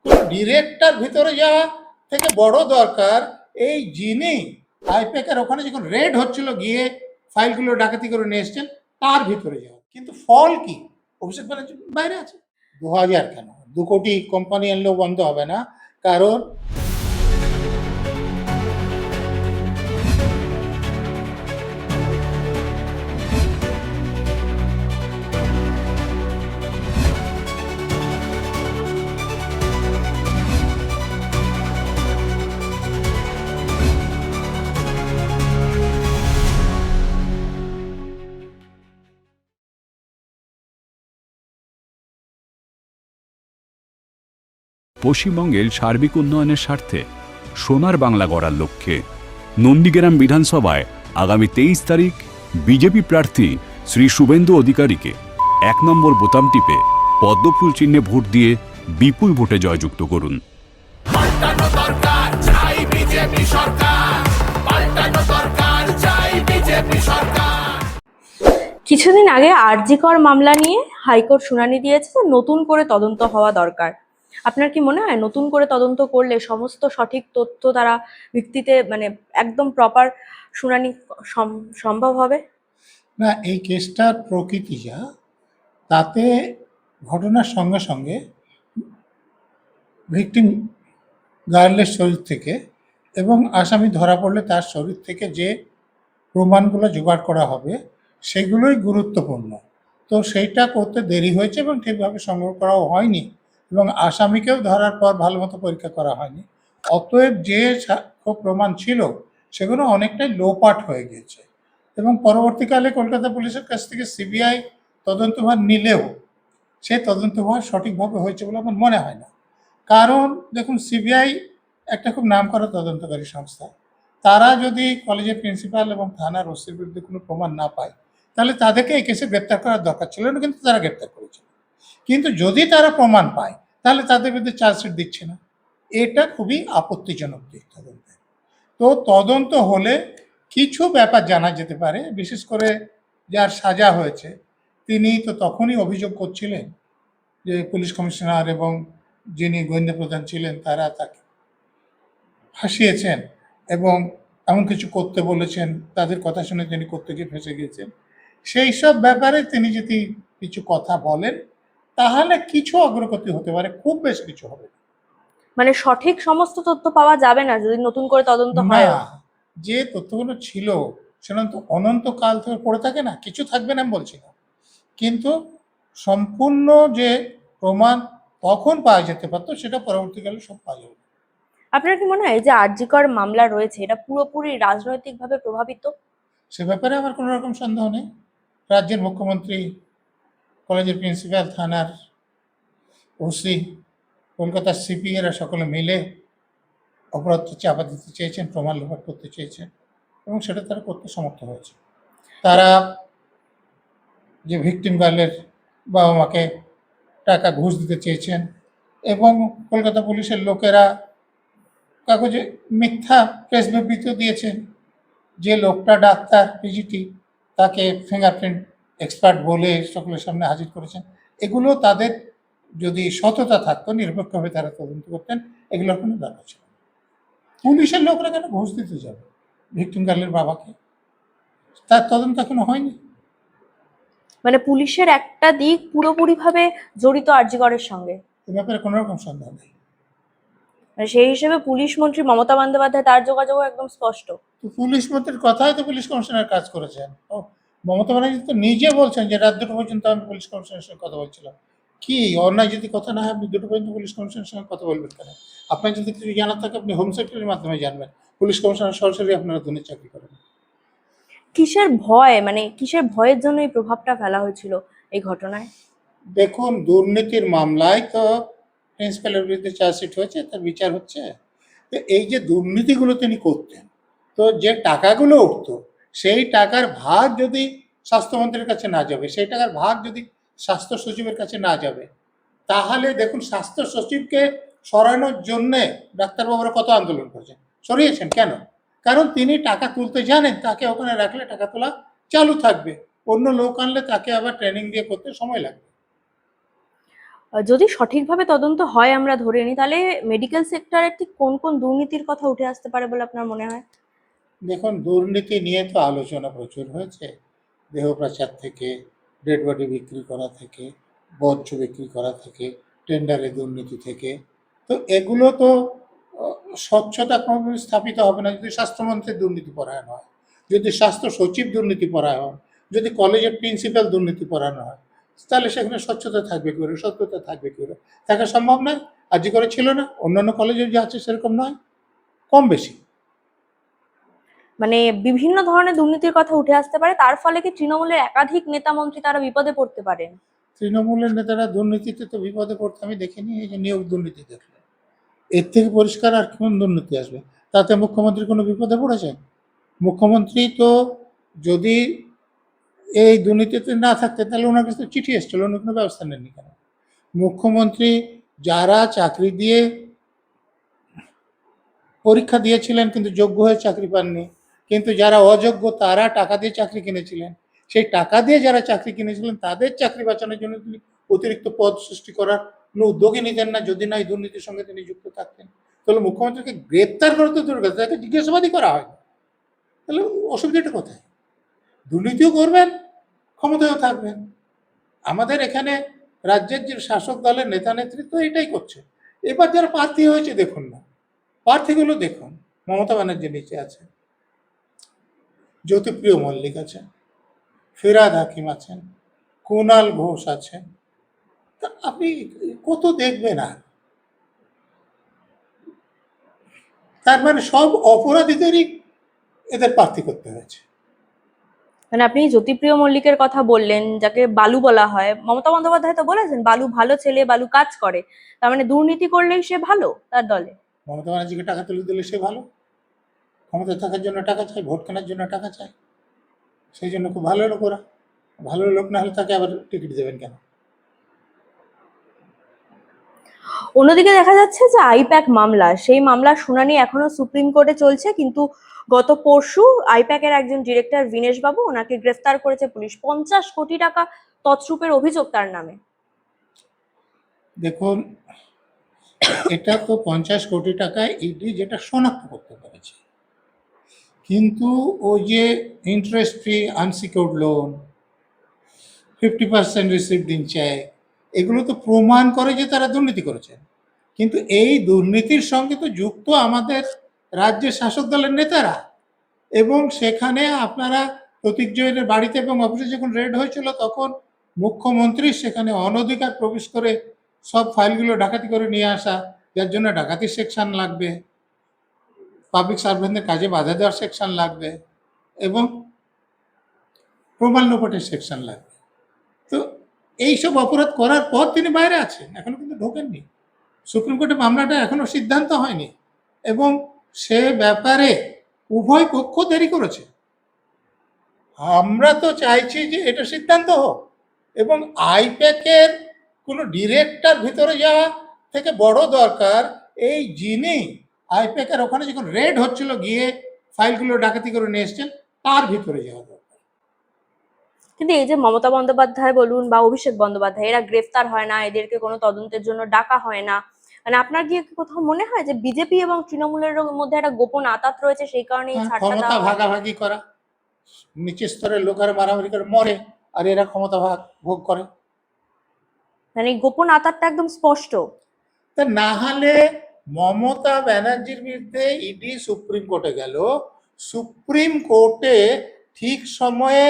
Director ভিতরে যাওয়া থেকে বড় দরকার এই যিনি আইপ্যাকের ওখানে যখন রেড হচ্ছিল গিয়ে ফাইলগুলো ডাকাতি করে নিয়ে এসছেন তার ভিতরে যাওয়া, কিন্তু ফল কি? অভিষেক ব্যানার্জি বাইরে আছে। 2000 কেন, 2 কোটি কোম্পানি আনলেও বন্ধ হবে না, কারণ পশ্চিমবঙ্গের সার্বিক উন্নয়নের স্বার্থে সোনার বাংলা গড়ার লক্ষ্যে নন্দীগ্রাম বিধানসভায় আগামী 23 তারিখ বিজেপি প্রার্থী শ্রী শুভেন্দু অধিকারীকে 1 নম্বর বোতাম টিপে পদ্মফুল চিহ্নে ভোট দিয়ে বিপুল ভোটে জয়যুক্ত করুন। কিছুদিন আগে আরজি কর মামলা নিয়ে হাইকোর্ট শুনানি দিয়েছে যে নতুন করে তদন্ত হওয়া দরকার। আপনার কি মনে হয় নতুন করে তদন্ত করলে সমস্ত সঠিক তথ্য তারা ভিত্তিতে মানে একদম প্রপার শুনানি সম্ভব হবে? না, এই কেসটার প্রকৃতি যা, তাতে ঘটনার সঙ্গে সঙ্গে ভিকটিম গার্লের শরীর থেকে এবং আসামি ধরা পড়লে তার শরীর থেকে যে প্রমাণগুলো জোগাড় করা হবে সেগুলোই গুরুত্বপূর্ণ। তো সেইটা করতে দেরি হয়েছে এবং ঠিকভাবে সংগ্রহ করাও হয়নি, এবং আসামিকেও ধরার পর ভালো মতো পরীক্ষা করা হয়নি। অতএব যে সাক্ষ্য প্রমাণ ছিল সেগুলো অনেকটাই লোপাট হয়ে গিয়েছে, এবং পরবর্তীকালে কলকাতা পুলিশের কাছ থেকে সিবিআই তদন্তভার নিলেও সেই তদন্তভার সঠিকভাবে হয়েছে বলে আমার মনে হয় না। কারণ দেখুন, সিবিআই একটা খুব নামকরা তদন্তকারী সংস্থা। তারা যদি কলেজের প্রিন্সিপাল এবং থানার ওসির বিরুদ্ধে কোনো প্রমাণ না পায় তাহলে তাদেরকে এই কেসে গ্রেপ্তার করার দরকার ছিল না, কিন্তু তারা গ্রেপ্তার করেছে। কিন্তু যদি তারা প্রমাণ পায় তাহলে তাদের বিরুদ্ধে চার্জশিট দিচ্ছে না, এটা খুবই আপত্তিজনক দিক তদন্তে। তো তদন্ত হলে কিছু ব্যাপার জানা যেতে পারে, বিশেষ করে যার সাজা হয়েছে তিনি তো তখনই অভিযোগ করছিলেন যে পুলিশ কমিশনার এবং যিনি গোয়েন্দা প্রধান ছিলেন তারা তাকে ফাঁসিয়েছেন এবং এমন কিছু করতে বলেছেন, তাদের কথা শুনে তিনি করতে গিয়ে ফেঁসে গিয়েছেন। সেই সব ব্যাপারে তিনি যদি কিছু কথা বলেন তাহলে কিছু অগ্রগতি হতে পারে, খুব বেশি কিছু হবে না। মানে সঠিক সমস্ত তথ্য পাওয়া যাবে না যদি নতুন করে তদন্ত হয়? না, যে তথ্যগুলো ছিল সেটা তো অনন্তকাল থেকে পড়ে থাকে না, কিছু থাকবে না আমি বলছি না, কিন্তু সম্পূর্ণ যে প্রমাণ তখন পাওয়া যেতে পারতো সেটা পরবর্তীকালে সব পাওয়া যাবে। আপনার কি মনে হয় যে আরজি কর মামলা রয়েছে এটা পুরোপুরি রাজনৈতিকভাবে প্রভাবিত? সে ব্যাপারে আমার কোনো রকম সন্দেহ নেই। রাজ্যের মুখ্যমন্ত্রী, কলেজের প্রিন্সিপাল, থানার ওসি, কলকাতার সিপি এরা সকলে মিলে অপরাধটা চাপা দিতে চেয়েছেন, প্রমাণ লোপাট করতে চেয়েছেন, এবং সেটা তারা করতে সমর্থ হয়েছে। তারা যে ভিকটিম গার্লের বাবা মাকে টাকা ঘুষ দিতে চেয়েছেন, এবং কলকাতা পুলিশের লোকেরা কাগজে মিথ্যা প্রেস বিবৃতিও দিয়েছেন যে লোকটা ডাক্তার পিজিটি, তাকে ফিঙ্গারপ্রিন্ট এক্সপার্ট বলে সকলের সামনে হাজির করেছেন। এগুলো তাদের যদি সততা থাকতো, নিরপেক্ষভাবে তারা তদন্ত করতেন, এগুলোর কোনো দরকার ছিল না। পুলিশের লোকরা কেন ঘুষ দিতে যাবে ভিকটিম গার্লের বাবাকে? তার তদন্ত এখনো হয়নি। মানে পুলিশের একটা দিক পুরোপুরি ভাবে জড়িত আরজি করের সঙ্গে? এ ব্যাপারে কোনো রকম সন্দেহ নেই। মানে সেই হিসেবে পুলিশ মন্ত্রী মমতা বন্দ্যোপাধ্যায় তার যোগাযোগও একদম স্পষ্ট। তো পুলিশ মন্ত্রীর কথাই তো পুলিশ কমিশনার কাজ করেছেন। ও, মমতা ব্যানার্জি তো নিজে বলছেন যে রাত 2টো পর্যন্ত আমি পুলিশ কমিশনারের সঙ্গে কথা বলছিলাম। কি অন্যায় যদি কথা না হয় আপনি 2টো পর্যন্ত পুলিশ কমিশনারের সঙ্গে কথা বলবেন কেন? আপনার যদি কিছু জানার থাকে আপনি হোম সেক্রেটারির মাধ্যমে জানবেন, পুলিশ কমিশনার সরাসরি আপনারা দুনিয়া চাকরি করেন। কিসের ভয়, মানে কিসের ভয়ের জন্য এই প্রভাবটা ফেলা হয়েছিল এই ঘটনায়? দেখুন, দুর্নীতির মামলায় তো প্রিন্সিপালের বিরুদ্ধে চার্জশিট হয়েছে, তার বিচার হচ্ছে। তো এই যে দুর্নীতিগুলো তিনি করতেন, তো যে টাকাগুলো উঠতো সেই টাকার ভাগ যদি স্বাস্থ্যমন্ত্রীর কাছে না যাবে, সেই টাকার ভাগ যদি স্বাস্থ্য সচিবের কাছে না যাবে, তাহলে দেখুন স্বাস্থ্য সচিবকে সরানোর জন্যে ডাক্তারবাবুরা কত আন্দোলন করেছেন। সরিয়েছেন কেন? কারণ তিনি টাকা তুলতে জানেন, তাকে ওখানে রাখলে টাকা তোলা চালু থাকবে, অন্য লোক আনলে তাকে আবার ট্রেনিং দিয়ে করতে সময় লাগবে। যদি সঠিকভাবে তদন্ত হয় আমরা ধরে নিই, তাহলে মেডিকেল সেক্টরে ঠিক কোন কোন দুর্নীতির কথা উঠে আসতে পারে বলে আপনার মনে হয়? দেখুন, দুর্নীতি নিয়ে তো আলোচনা প্রচুর হয়েছে। দেহ পাচার থেকে, ডেড বডি বিক্রি করা থেকে, বর্জ্য বিক্রি করা থেকে, টেন্ডারে দুর্নীতি থেকে। তো এগুলো তো স্বচ্ছতা কোনোভাবে স্থাপিত হবে না যদি স্বাস্থ্যমন্ত্রী দুর্নীতিপরায়ণ হয়, যদি স্বাস্থ্য সচিব দুর্নীতিপরায়ণ হয়, যদি কলেজের প্রিন্সিপাল দুর্নীতিপরায়ণ হয়, তাহলে সেখানে স্বচ্ছতা থাকবে কি করে, সত্যতা থাকবে কি করে? থাকা সম্ভব নয়। আর্জি করে ছিল না, অন্যান্য কলেজে যে আছে সেরকম নয়, কম বেশি। মানে বিভিন্ন ধরনের দুর্নীতির কথা উঠে আসতে পারে, তার ফলে কি তৃণমূলের একাধিক নেতা মন্ত্রী তারা বিপদে পড়তে পারেন? তৃণমূলের নেতারা দুর্নীতিতে তো বিপদে পড়তে আমি দেখিনি। এই যে নিয়োগ দুর্নীতি দেখলে, এর থেকে পরিষ্কার আর কোন দুর্নীতি আসবে? তাতে মুখ্যমন্ত্রী কোনো বিপদে পড়েছেন? মুখ্যমন্ত্রী তো যদি এই দুর্নীতিতে না থাকতেন তাহলে ওনার কাছে তো চিঠি এসেছিল, উনি কোনো ব্যবস্থা নেননি কেন? মুখ্যমন্ত্রী যারা চাকরি দিয়ে পরীক্ষা দিয়েছিলেন কিন্তু যোগ্য হয়ে চাকরি পাননি, কিন্তু যারা অযোগ্য তারা টাকা দিয়ে চাকরি কিনেছিলেন, সেই টাকা দিয়ে যারা চাকরি কিনেছিলেন তাদের চাকরি বাঁচানোর জন্য তিনি অতিরিক্ত পদ সৃষ্টি করার কোনো উদ্যোগই নিতেন না যদি না এই দুর্নীতির সঙ্গে তিনি যুক্ত থাকতেন। তাহলে মুখ্যমন্ত্রীকে গ্রেপ্তার করে তো দূর কথা, তাকে জিজ্ঞাসাবাদই করা হয় না। তাহলে অসুবিধাটা কোথায়? দুর্নীতিও করবেন, ক্ষমতায়ও থাকবেন। আমাদের এখানে রাজ্যের যে শাসক দলের নেতা নেতৃত্ব এটাই করছে। এবার যারা প্রার্থী হয়েছে দেখুন না, প্রার্থীগুলো দেখুন। মমতা ব্যানার্জি নিচে আছে, জ্যোতিপ্রিয় মল্লিক আছেন, ফিরহাদ হাকিম আছেন, কুণাল ঘোষ আছেন। তা আপনি কত দেখবেন? আর তার মানে সব অপরাধীদেরই এদের প্রার্থী করতে হয়েছে। মানে আপনি জ্যোতিপ্রিয় মল্লিকের কথা বললেন, যাকে বালু বলা হয়, মমতা বন্দ্যোপাধ্যায় তো বলেছেন বালু ভালো ছেলে, বালু কাজ করে। তার মানে দুর্নীতি করলেই সে ভালো তার দলে? মমতা ব্যানার্জিকে টাকা তুলে দিলে সে ভালো? ক্ষমতা থাকার জন্য টাকা চায়, ভোট কেনার জন্য টাকা চায়, সেই জন্য খুব ভালো লোক ওরা। ভালো লোক না হলে তাকে আবার টিকিট দেবেন কেন? অন্যদিকে দেখা যাচ্ছে যে আইপ্যাক মামলা, সেই মামলার শুনানি এখনো সুপ্রিম কোর্টে চলছে, কিন্তু গত পরশু আইপ্যাকের একজন ডিরেক্টর বিনেশ বাবু, ওনাকে গ্রেফতার করেছে পুলিশ। 50 কোটি টাকা তছরূপের অভিযোগ তার নামে। দেখুন, এটা তো 50 কোটি টাকায় ইডি যেটা শনাক্ত করতে পেরেছে, কিন্তু ওই যে interest free unsecured loan, 50% received in cheque, এগুলো তো প্রমাণ করে যে তারা দুর্নীতি করেছে। কিন্তু এই দুর্নীতির সঙ্গে তো যুক্ত আমাদের রাজ্যের শাসক দলের নেতারা। এবং সেখানে আপনারা প্রতীক জৈনের বাড়িতে এবং অফিসে যখন রেড হয়েছিল তখন মুখ্যমন্ত্রী সেখানে অনধিকার প্রবেশ করে সব ফাইলগুলো ডাকাতি করে নিয়ে আসা, যার জন্য ডাকাতির সেকশন লাগবে, পাবলিক সার্ভেন্টদের কাজে বাধা দেওয়ার সেকশন লাগবে এবং প্রমাণ লোপাটের সেকশন লাগবে। তো এইসব অপরাধ করার পর তিনি বাইরে আছেন, এখনো কিন্তু ঢোকেননি। সুপ্রিম কোর্টে মামলাটা এখনো সিদ্ধান্ত হয়নি এবং সে ব্যাপারে উভয় পক্ষ দেরি করেছে। আমরা তো চাইছি যে এটা সিদ্ধান্ত হোক এবং আইপ্যাকের কোনো ডিরেক্টর ভিতরে যাওয়া থেকে বড় দরকার এই যিনি আইপ্যাকের ওখানে যখন রেড হচ্ছিল গিয়ে ফাইলগুলো ডাকাতি করে নিয়ে এসছেন তার ভিতরে যাওয়া দরকার। কিন্তু এই যে মমতা বন্দ্যোপাধ্যায় বলুন বা অভিষেক বন্দ্যোপাধ্যায়, এরা গ্রেফতার হয় না, এদেরকে কোনো তদন্তের জন্য ডাকা হয় না, মানে আপনার কি কোথাও মনে হয় যে বিজেপি এবং তৃণমূলের মধ্যে একটা গোপন আঁতাত রয়েছে, সেই কারণে এই ছাড়টা ক্ষমতা দেওয়া হয়? ভাগাভাগি করা, নিচের স্তরের লোকেরা মারামারি করে মরে আর এরা ক্ষমতা ভাগ ভোগ করে। মানে এই গোপন আঁতাতটা একদম স্পষ্ট। তা না হলে মমতা ব্যানার্জির বিরুদ্ধে ইডি সুপ্রিম কোর্টে গেল, সুপ্রিম কোর্টে ঠিক সময়ে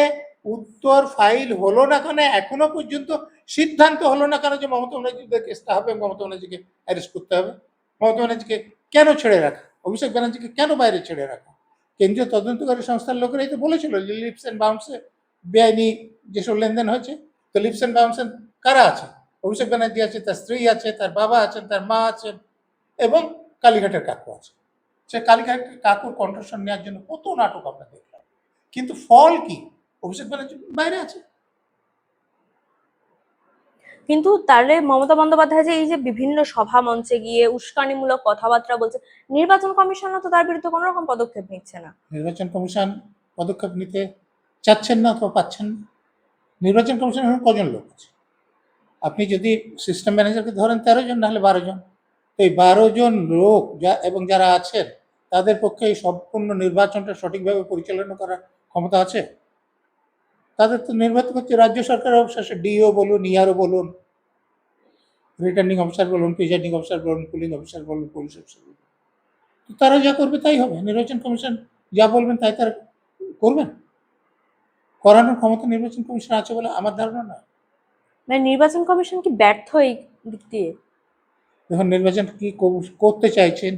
উত্তর ফাইল হলো না কেন, এখনো পর্যন্ত সিদ্ধান্ত হলো না কেন যে মমতা ব্যানার্জিদের কেসটা হবে, মমতা ব্যানার্জিকে অ্যারেস্ট করতে হবে? মমতা ব্যানার্জিকে কেন ছেড়ে রাখা, অভিষেক ব্যানার্জিকে কেন বাইরে ছেড়ে রাখা? কেন্দ্রীয় তদন্তকারী সংস্থার লোকেরাই তো বলেছিল যে লিপস অ্যান্ড বাউন্সে বেআইনি যেসব লেনদেন হয়েছে। তো লিপস অ্যান্ড বাউন্সে কারা আছে? অভিষেক ব্যানার্জি আছে, তার স্ত্রী আছে, তার বাবা আছেন, তার মা আছেন এবং কালীঘাটের কাকু আছে। সে কালীঘাটের কাকুর কণ্ঠস্বর নেওয়ার জন্য কত নাটক আমরা দেখলাম, কিন্তু ফল কি? অভিষেক ব্যানার্জি বাইরে আছে। কিন্তু তাহলে মমতা বন্দ্যোপাধ্যায় যে এই যে বিভিন্ন সভা মঞ্চে গিয়ে উস্কানিমূলক কথাবার্তা বলছে, নির্বাচন কমিশনও তো তার বিরুদ্ধে কোনো রকম পদক্ষেপ নিচ্ছে না। নির্বাচন কমিশন পদক্ষেপ নিতে চাচ্ছেন না অথবা পাচ্ছেন না। নির্বাচন কমিশন এখন কজন লোক আছে? আপনি যদি সিস্টেম ম্যানেজারকে ধরেন 13 জন, নাহলে 12 জন। তো এই 12 জন লোক এবং যারা আছেন তাদের পক্ষে এই সম্পূর্ণ নির্বাচনটা সঠিকভাবে পরিচালনা করার ক্ষমতা আছে? তাদের তো নির্বাচন করছে রাজ্য সরকার, অবশেষে ডিও বলুন, ইয়ারও বলুন, রিটার্নিং অফিসার বলুন, প্রিজাইডিং অফিসার বলুন, পুলিং অফিসার বলুন, পুলিশ অফিসার বলুন। তো তারা যা করবে তাই হবে। নির্বাচন কমিশন যা বলবেন তাই তারা করবেন। করানোর ক্ষমতা নির্বাচন কমিশন আছে বলে আমার ধারণা না। মানে নির্বাচন কমিশন কি ব্যর্থ এই দিক দিয়ে? যখন নির্বাচন কি করতে চাইছেন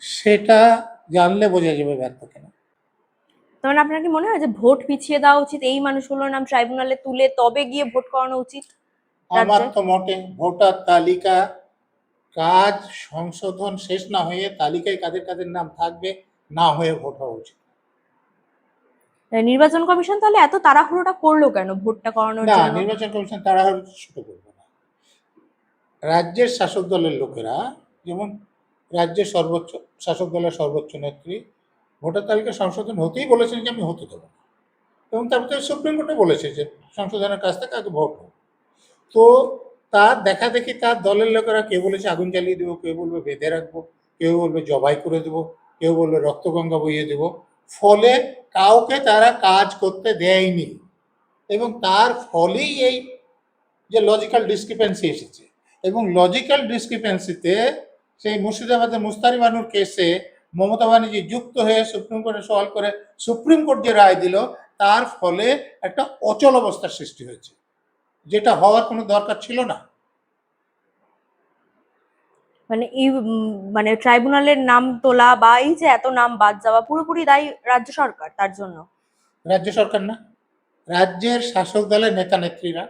সেটা জানলে বোঝা যাবে ব্যর্থ কিনা। তার মানে আপনার কি মনে হয় যে ভোট পিছিয়ে দেওয়া উচিত, এই মানুষগুলোর নাম ট্রাইব্যুনালে তুলে তবে গিয়ে ভোট করানো উচিত আমার রাজ্যে? তো মতে ভোটার তালিকা কাজ সংশোধন শেষ না হয়ে তালিকায় কাদের কাদের নাম থাকবে না হয়ে ভোট হওয়া উচিত। নির্বাচন কমিশন তাহলে এত তাড়াহুড়োটা করলো কেন ভোটটা করানোর না, জন্য? নির্বাচন কমিশন তাড়াহুড়ো শুরু করবে না। রাজ্যের শাসক দলের লোকেরা, যেমন রাজ্যের সর্বোচ্চ শাসক দলের সর্বোচ্চ নেত্রী ভোটার তালিকা সংশোধন হতেই বলেছেন যে আমি হতে দেবো না, এবং তারপরে সুপ্রিম কোর্টে বলেছে যে সংশোধনের কাজ থেকে আগে ভোট হোক। তো তার দেখা দেখি তার দলের লোকেরা কেউ বলেছে আগুন জ্বালিয়ে দেবো, কেউ বলবে বেঁধে রাখবো, কেউ বলবে জবাই করে দেবো, কেউ বলবে রক্তগঙ্গা বইয়ে দেবো। ফলে কাউকে তারা কাজ করতে দেয়নি, এবং তার ফলেই এই যে লজিক্যাল ডিসক্রিপেন্সি এসেছে। এবং লজিক্যাল ডিসক্রিপেন্সিতে সেই মুর্শিদাবাদের মুস্তারি বানুর কেসে মমতা ব্যানার্জি যুক্ত হয়ে সুপ্রিম কোর্টে সওয়াল করে সুপ্রিম কোর্ট যে রায় দিল, তার ফলে একটা অচল অবস্থার সৃষ্টি হয়েছে, যেটা হওয়ার কোনো দরকার ছিল না। মানে এই মানে ট্রাইব্যুনালের নাম তোলা বা এই যে এত নাম বাদ যাওয়া পুরোপুরি দায়ী রাজ্য সরকার তার জন্য? রাজ্য সরকার না, রাজ্যের শাসক দলের নেতা নেত্রীরা,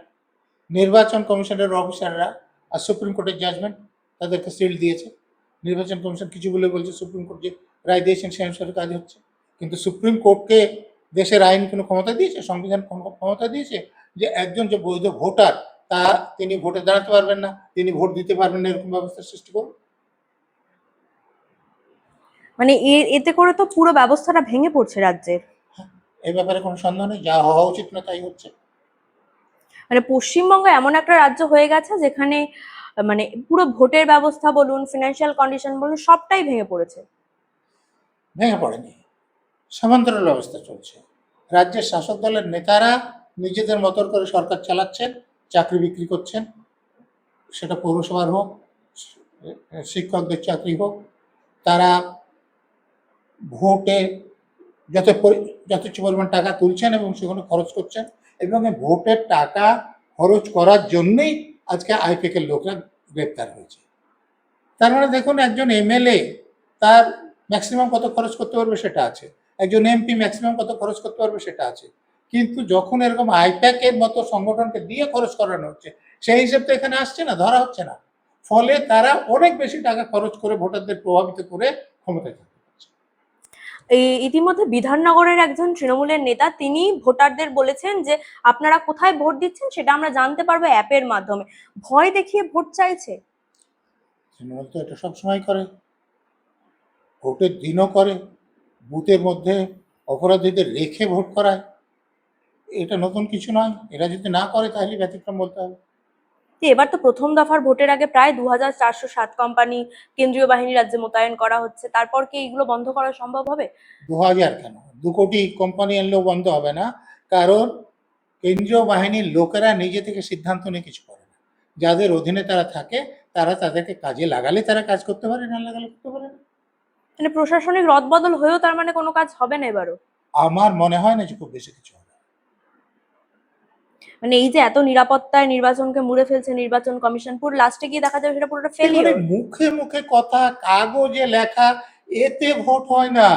নির্বাচন কমিশনের অফিসাররা, আর সুপ্রিম কোর্টের জাজমেন্ট তাদেরকে সিল দিয়েছে। নির্বাচন কমিশন কিছু বলে বলছে, সুপ্রিম কোর্ট যে রায় দিয়েছেন সে অনুসারে কাজ হচ্ছে। কিন্তু সুপ্রিম কোর্টকে দেশের আইন কোনো ক্ষমতা দিয়েছে, সংবিধান কোনো ক্ষমতা দিয়েছে যে একজন যে বৈধ ভোটার তিনি ভোটে দাঁড়াতে পারবেন না, তিনি ভোট দিতে পারবেন না, এরকম ব্যবস্থার সৃষ্টি করুন? মানে এতে করে তো পুরো ব্যবস্থাটা ভেঙে পড়ছে রাজ্যের। এই ব্যাপারে কোনো সন্দেহ নেই, যা হওয়া উচিত না তাই হচ্ছে। মানে পশ্চিমবঙ্গ এমন একটা রাজ্য হয়ে গেছে যেখানে মানে পুরো ভোটের ব্যবস্থা বলুন, ফিনান্সিয়াল কন্ডিশন বলুন, সবটাই ভেঙে পড়েছে। ভেঙে পড়েনি, সমান্তরাল ব্যবস্থা চলছে। রাজ্যের শাসক দলের নেতারা নিজেদের মতন করে সরকার চালাচ্ছেন, চাকরি বিক্রি করছেন, সেটা পৌরসভার হোক, শিক্ষকদের চাকরি হোক। তারা ভোটে যথেচ্ছ পরিমাণ টাকা তুলছেন এবং সেগুলো খরচ করছেন, এবং এই ভোটের টাকা খরচ করার জন্যই আজকে আইপ্যাকের লোকরা গ্রেপ্তার হয়েছে। তার মানে দেখুন, একজন এমএলএ তার ম্যাক্সিমাম কত খরচ করতে পারবে সেটা আছে, একজন এমপি ম্যাক্সিমাম কত খরচ করতে পারবে সেটা আছে। কিন্তু যখন এরকম আইপ্যাকের মতো সংগঠনকে দিয়ে খরচ করানো হচ্ছে, সেই হিসেব তো এখানে আসছে না, ধরা হচ্ছে না। ফলে তারা অনেক বেশি টাকা খরচ করে ভোটারদের প্রভাবিত করে ক্ষমতায় থাকতে পারছে। এই ইতিমধ্যে বিধাননগরের একজন তৃণমূলের নেতা তিনি ভোটারদের বলেছেন যে আপনারা কোথায় ভোট দিচ্ছেন সেটা আমরা জানতে পারবো অ্যাপের মাধ্যমে। ভয় দেখিয়ে ভোট চাইছে। তৃণমূল তো এটা সবসময় করে, ভোটের দিনও করে, বুথের মধ্যে অপরাধীদের রেখে ভোট করায়। এটা নতুন কিছু নয়, এরা যদি না করে তাহলে ব্যতিক্রম বলতে হবে। এবার তো প্রথম দফার ভোটের আগে প্রায় 2407 কোম্পানি কেন্দ্রীয় বাহিনী রাজ্যে মোতায়েন করা হচ্ছে, তারপর কি এইগুলো বন্ধ করা সম্ভব হবে? 2000 কেন, 2 কোটি কোম্পানি আনলেও বন্ধ হবে না। কারণ কেন্দ্রীয় বাহিনীর লোকেরা নিজে থেকে সিদ্ধান্ত নিয়ে কিছু করে না। যাদের অধীনে তারা থাকে তারা তাদেরকে কাজে লাগালে তারা কাজ করতে পারে, না লাগালে করতে পারে না। মানে প্রশাসনিক রদবদল হয়েও তার মানে কোনো কাজ হবে না এবারও? আমার মনে হয় না যে খুব বেশি কিছু হবে। মানে এই যে এত নিরাপত্তায় নির্বাচনকে মুড়ে ফেলছে নির্বাচন কমিশন, পুরো লাস্টে গিয়ে দেখা যাবে সেটা পুরোটা এবারে ফেলিওর। মুখে মুখে কথা, কাগজে লেখা, এতে ভোট হয় না।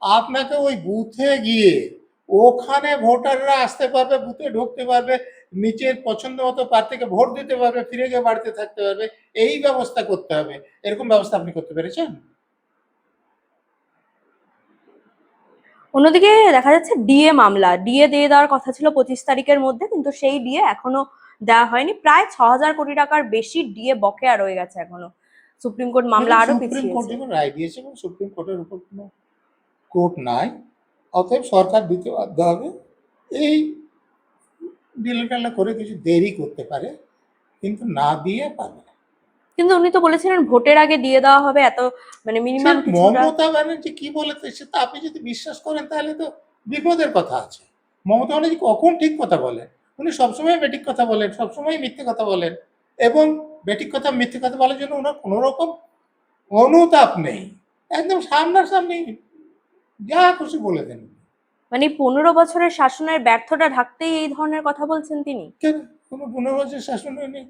আপনাকে ওই বুথে গিয়ে ওখানে ভোটাররা আসতে পারবে, বুথে ঢুকতে পারবে, নিজের পছন্দ মতো প্রার্থীকে ভোট দিতে পারবে, ফিরে গিয়ে বাড়িতে থাকতে পারবে, এই ব্যবস্থা করতে হবে। এরকম ব্যবস্থা আপনি করতে পেরেছেন? অন্যদিকে দেখা যাচ্ছে ডিএ মামলা, ডিএ দিয়ে দেওয়ার কথা ছিল 25 তারিখের মধ্যে, কিন্তু সেই ডিএ এখনো দেওয়া হয়নি। প্রায় 6000 কোটি টাকার বেশি ডিএ বকেয়া রয়ে গেছে এখনো। সুপ্রিম কোর্ট মামলা আরো সুপ্রিম কোর্ট পিছিয়েছে। যখন রায় দিয়েছে এবং সুপ্রিম কোর্টের উপর কোনো কোর্ট নাই, অতএব সরকার দিতে বাধ্য হবে। এই ডিলে টালে করে কিছু দেরি করতে পারে, কিন্তু না দিয়ে পারবে না। কিন্তু উনি তো বলেছিলেন ভোটের আগে দিয়ে দেওয়া হবে, এত মানে সে মিনিমাম কিছুটা। মমতা ব্যানার্জি কি বলেছে সেটা আপনি যদি বিশ্বাস করেন তাহলে তো বিপদের কথা আছে। মমতা ব্যানার্জি কখন ঠিক কথা বলেন? উনি সবসময় বেঠিক কথা বলেন, সবসময় মিথ্যে কথা বলেন, এবং বেঠিক কথা মিথ্যে কথা বলার জন্য ওনার কোনো রকম অনুতাপ নেই। একদম সামনাসামনি যা খুশি বলে দেন। মানে 15 বছরের শাসনের ব্যর্থতা ঢাকতেই এই ধরনের কথা বলছেন তিনি। কেন? কোনো 15 বছর শাসন নেই,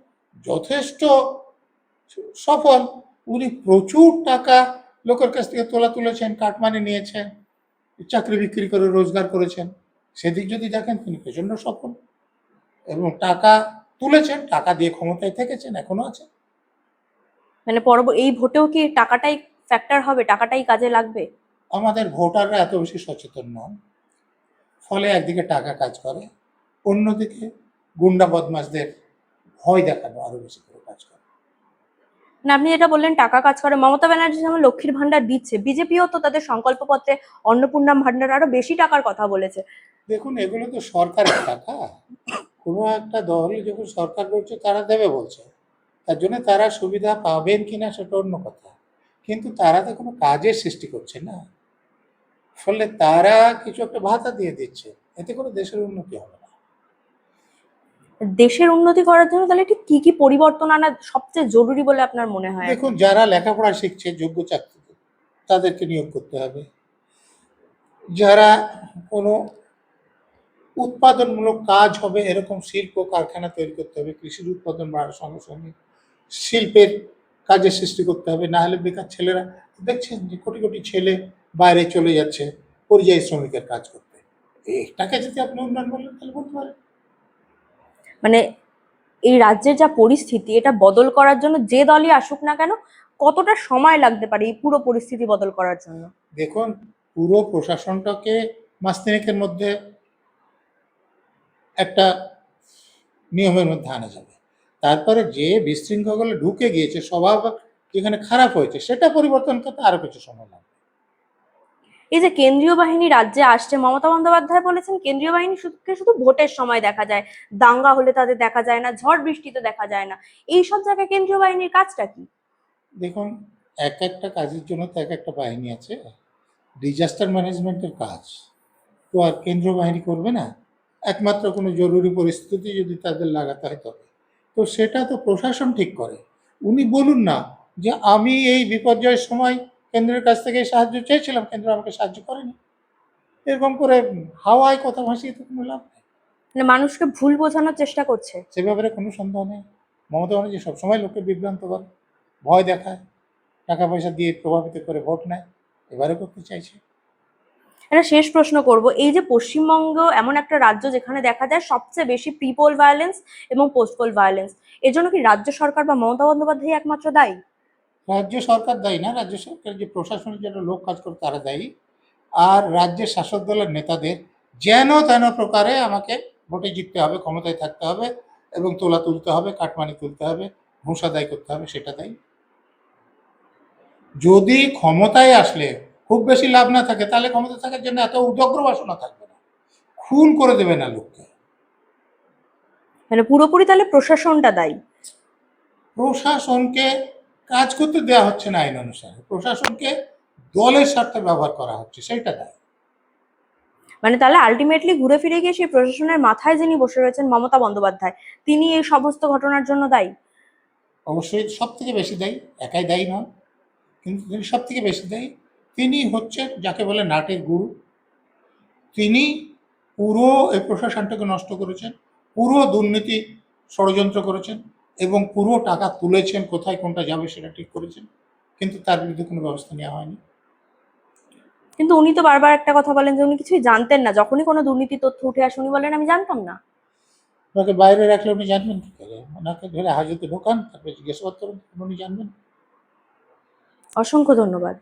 যথেষ্ট সফল। উনি প্রচুর টাকা লোকের কাছ থেকে তুলেছেন, কাটমানি নিয়েছেন, চাকরি বিক্রি করে রোজগার করেছেন। সেদিক যদি দেখেন তিনি প্রচন্ড সফল, এবং টাকা তুলেছেন, টাকা দিয়ে ক্ষমতায় থেকেছেন, এখনো আছে। মানে এই ভোটেও কি টাকাটাই ফ্যাক্টর হবে, টাকাটাই কাজে লাগবে? আমাদের ভোটাররা এত বেশি সচেতন নন, ফলে একদিকে টাকা কাজ করে, অন্যদিকে গুন্ডা বদমাশদের ভয় দেখানো আরো বেশি করে কাজ করে। না, আপনি যেটা বললেন টাকা কাজ করে, মমতা ব্যানার্জি যেমন লক্ষ্মীর ভান্ডার দিচ্ছে, বিজেপিও তো তাদের সংকল্পপত্রে অন্নপূর্ণা ভান্ডার আরো বেশি টাকার কথা বলেছে। দেখুন, এগুলো তো সরকারের টাকা। কোনো একটা দল যখন সরকার বলছে তারা দেবে বলছে, তার জন্য তারা সুবিধা পাবেন কিনা সেটা অন্য কথা, কিন্তু তারা তো কোনো কাজের সৃষ্টি করছে না, ফলে তারা কিছু একটা ভাতা দিয়ে দিচ্ছে, এতে করে দেশের উন্নতি হবে না। দেশের উন্নতি করার জন্য তাহলে ঠিক কি কি পরিবর্তন আনা সবচেয়ে জরুরি বলে আপনার মনে হয়? দেখুন, যারা লেখাপড়া শিখছে যোগ্য চাকরি তাদেরকে নিয়োগ করতে হবে। যারা কোনো উৎপাদনমূলক কাজ হবে এরকম শিল্প কারখানা তৈরি করতে হবে, কৃষির উৎপাদন বাড়ার সঙ্গে সঙ্গে শিল্পের কাজের সৃষ্টি করতে হবে। না হলে বেকার ছেলেরা দেখছেন যে কোটি কোটি ছেলে বাইরে চলে যাচ্ছে পরিযায়ী শ্রমিকের কাজ করতে। এটাকে যদি আপনি উন্নয়ন বলেন তাহলে বলতে পারেন। মানে এই রাজ্যের যা পরিস্থিতি, এটা বদল করার জন্য যে দলই আসুক না কেন, কতটা সময় লাগতে পারে এই পুরো পরিস্থিতি বদল করার জন্য? দেখুন, পুরো প্রশাসনটাকে মাস তিনেকের মধ্যে একটা নিয়মের মধ্যে আনা যাবে। তারপরে যে বিশৃঙ্খলা ঢুকে গিয়েছে, স্বভাব যেখানে খারাপ হয়েছে সেটা পরিবর্তন করতে আরো কিছু সময় লাগবে। এই যে কেন্দ্রীয় বাহিনী রাজ্যে আসছে, মমতা বন্দ্যোপাধ্যায় বলেছেন কেন্দ্রীয় বাহিনী শুধু ভোটের সময় দেখা যায়, দাঙ্গা হলে তাদের দেখা যায় না, ঝড় বৃষ্টিতে দেখা যায় না। এই সব জায়গায় কেন্দ্রীয় বাহিনীর কাজটা কি? দেখুন, এক একটা কাজের জন্য তো এক একটা বাহিনী আছে। ডিজাস্টার ম্যানেজমেন্টের কাজ তো আর কেন্দ্রীয় বাহিনী করবে না, একমাত্র কোনো জরুরি পরিস্থিতি যদি তাদের লাগাতে হয় তবে। তো সেটা তো প্রশাসন ঠিক করে। উনি বলুন না যে আমি এই বিপর্যয়ের সময় কেন্দ্রের কাছ থেকে সাহায্য চেয়েছিলাম, কেন্দ্র আমাকে সাহায্য করেনি। এরকম করে হাওয়ায় কথা ভাসিয়ে তো কোনো লাভ নেই। মানে মানুষকে ভুল বোঝানোর চেষ্টা করছে। সে ব্যাপারে কোনো সন্দেহ নেই। মমতা ব্যানার্জি সবসময় লোককে বিভ্রান্ত করে, ভয় দেখায়, টাকা পয়সা দিয়ে প্রভাবিত করে ভোট নেয়, এবারে করতে চাইছে। একটা শেষ প্রশ্ন করব, এই যে পশ্চিমবঙ্গ এমন একটা রাজ্য যেখানে দেখা যায় সবচেয়ে বেশি প্রি পোল ভায়োলেন্স এবং পোস্ট পোল ভায়োলেন্স, এর জন্য কি রাজ্য সরকার বা মমতা বন্দ্যোপাধ্যায় একমাত্র দায়ী? রাজ্য সরকার দায়ী না, রাজ্য সরকারের যে প্রশাসনের জন্য লোক কাজ করে তারা দায়ী। আর রাজ্যের শাসক দলের নেতাদের যেন তেন প্রকারে আমাকে ভোটে জিততে হবে, ক্ষমতায় থাকতে হবে, এবং তোলা তুলতে হবে, কাটমানি তুলতে হবে, ঘুষ আদায় করতে হবে, সেটা দায়ী। যদি ক্ষমতায় আসলে খুব বেশি লাভ না থাকে তাহলে ক্ষমতা থাকার জন্য এত উদগ্র বাসনা থাকবে না, খুন করে দেবে না লোককে। মানে পুরোপুরি তাহলে প্রশাসনটা দায়ী? প্রশাসনকে কাজ করতে দেওয়া হচ্ছে না আইন অনুসারে, প্রশাসনকে দলের স্বার্থে ব্যবহার করা হচ্ছে, সেইটা দায়ী। মানে তাহলে আলটিমেটলি ঘুরে ফিরে গিয়ে সেই প্রশাসনের মাথায় যিনি বসে রয়েছেন মমতা বন্দ্যোপাধ্যায়, তিনি এই সমস্ত ঘটনার জন্য দায়ী? অবশ্যই সব থেকে বেশি দায়ী, একাই দায়ী নন, কিন্তু তিনি সব থেকে বেশি দায়ী। তিনি হচ্ছেন যাকে বলে নাটের গুরু। তিনি পুরো এই প্রশাসনটাকে নষ্ট করেছেন, পুরো দুর্নীতি ষড়যন্ত্র করেছেন, এবং পুরো টাকা তুলেছেন, কোথায় কোনটা যাবে সেটা ঠিক করেছেন, কিন্তু তার বিরুদ্ধে কোনো ব্যবস্থা নেওয়া হয়নি। কিন্তু উনি তো বারবার একটা কথা বলেন যে উনি কিছুই জানতেন না, যখনই কোনো দুর্নীতি তথ্য উঠে আসে উনি বলেন আমি জানতাম না। ওনাকে বাইরে রাখলে উনি জানবেন কি করে? ওনাকে ধরে হাজতে ঢোকান, তারপরে জিজ্ঞাসাবাদ করুন, উনি জানবেন। অসংখ্য ধন্যবাদ।